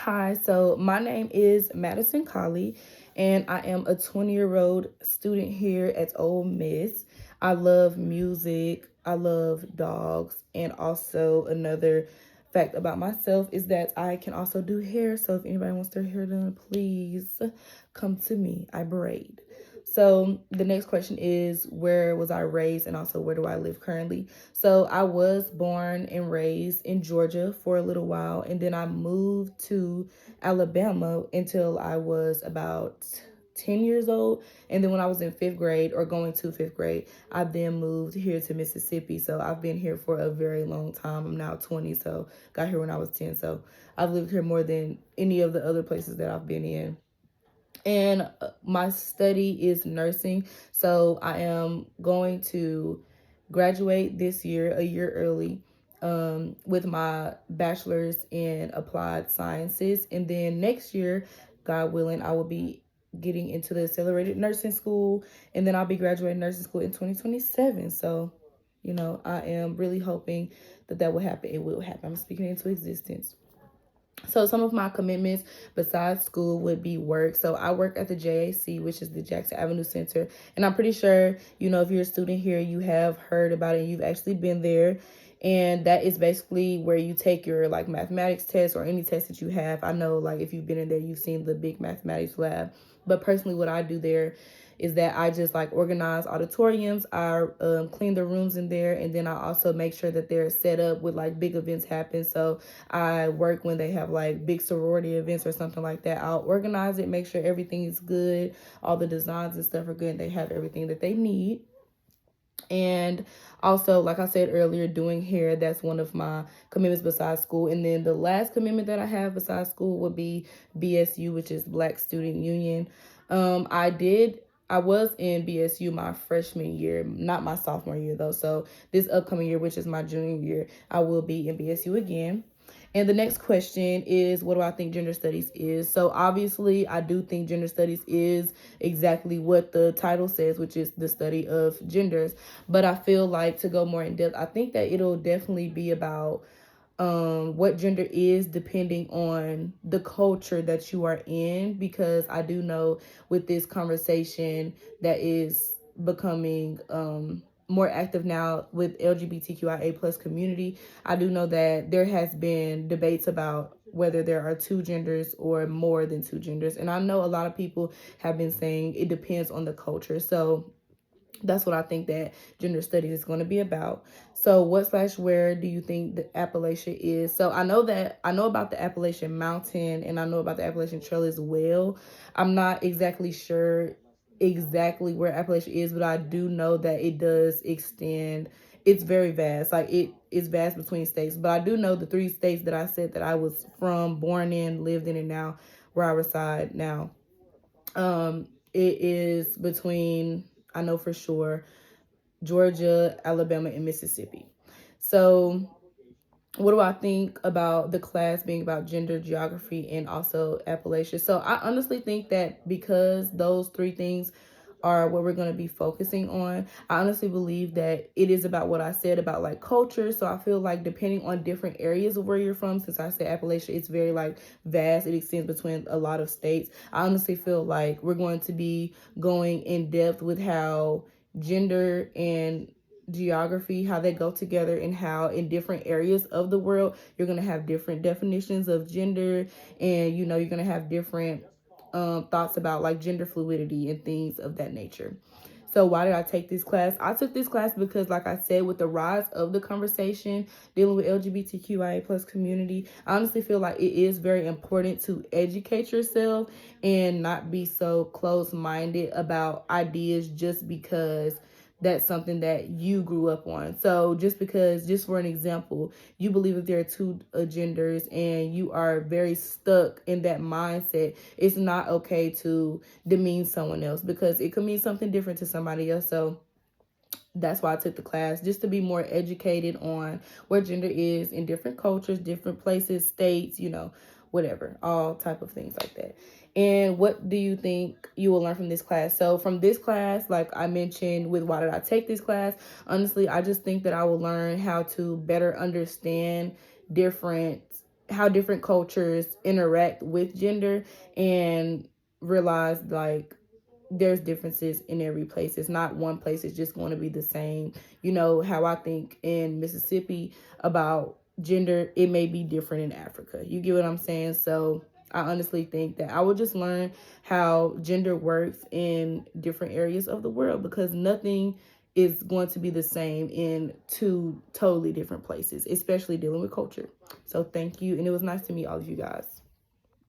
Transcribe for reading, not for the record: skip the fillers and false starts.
Hi, so my name is Madison Colley, and I am a 20-year-old student here at Ole Miss. I love music, I love dogs, and also another fact about myself is that I can also do hair. So if anybody wants their hair done, please come to me. I braid. So the next question is, where was I raised, and also where do I live currently? So I was born and raised in Georgia for a little while, and then I moved to Alabama until I was about 10 years old. And then when I was in fifth grade or going to fifth grade, I then moved here to Mississippi. So I've been here for a very long time. I'm now 20, so got here when I was 10. So I've lived here more than any of the other places that I've been in. And my study is nursing. So I am going to graduate this year, a year early, with my bachelor's in applied sciences. And then next year, God willing, I will be getting into the accelerated nursing school. And then I'll be graduating nursing school in 2027. So, I am really hoping that that will happen. It will happen. I'm speaking into existence. So some of my commitments besides school would be work. So I work at the JAC, which is the Jackson Avenue Center. And I'm pretty sure, if you're a student here, you have heard about it and you've actually been there. And that is basically where you take your like mathematics test or any test that you have. I know like if you've been in there, you've seen the big mathematics lab. But personally, what I do there is that I just like organize auditoriums. I clean the rooms in there, and then I also make sure that they're set up with like big events happen. So I work when they have like big sorority events or something like that. I'll organize it, make sure everything is good, all the designs and stuff are good, and they have everything that they need. And also, like I said earlier, doing hair, that's one of my commitments besides school. And then the last commitment that I have besides school would be BSU, which is Black Student Union. I was in BSU my freshman year, not my sophomore year though. So this upcoming year, which is my junior year, I will be in BSU again. And the next question is, what do I think gender studies is? So obviously, I do think gender studies is exactly what the title says, which is the study of genders. But I feel like to go more in depth, I think that it'll definitely be about what gender is depending on the culture that you are in, because I do know with this conversation that is becoming more active now with LGBTQIA plus community, I do know that there has been debates about whether there are two genders or more than two genders. And I know a lot of people have been saying it depends on the culture. So that's what I think that gender studies is going to be about. So where do you think the Appalachia is? So I know about the Appalachian Mountain, and I know about the Appalachian Trail as well. I'm not exactly sure exactly where Appalachia is, but I do know that it does extend. It's very vast. Like it is vast between states. But I do know the three states that I said that I was from, born in, lived in, and now where I reside now. It is between, I know for sure, Georgia, Alabama, and Mississippi. So, what do I think about the class being about gender, geography, and also Appalachia? So, I honestly think that because those three things are what we're going to be focusing on, I honestly believe that it is about what I said about like culture. So I feel like depending on different areas of where you're from, since I said Appalachia, it's very like vast, it extends between a lot of states. I honestly feel like we're going to be going in depth with how gender and geography, how they go together, and how in different areas of the world you're going to have different definitions of gender, and you're going to have different thoughts about like gender fluidity and things of that nature. So why did I take this class? I took this class because, like I said, with the rise of the conversation dealing with LGBTQIA plus community, I honestly feel like it is very important to educate yourself and not be so close-minded about ideas just because that's something that you grew up on. So just for an example, you believe that there are two genders and you are very stuck in that mindset, it's not okay to demean someone else because it could mean something different to somebody else. So that's why I took the class, just to be more educated on what gender is in different cultures, different places, states, whatever, all type of things like that. And what do you think you will learn from this class? So from this class, like I mentioned with why did I take this class, honestly, I just think that I will learn how to better understand different how different cultures interact with gender, and realize like there's differences in every place. It's not one place is just going to be the same. You know, how I think in Mississippi about gender, it may be different in Africa. You get what I'm saying? So I honestly think that I would just learn how gender works in different areas of the world, because nothing is going to be the same in two totally different places, especially dealing with culture. So thank you. And it was nice to meet all of you guys.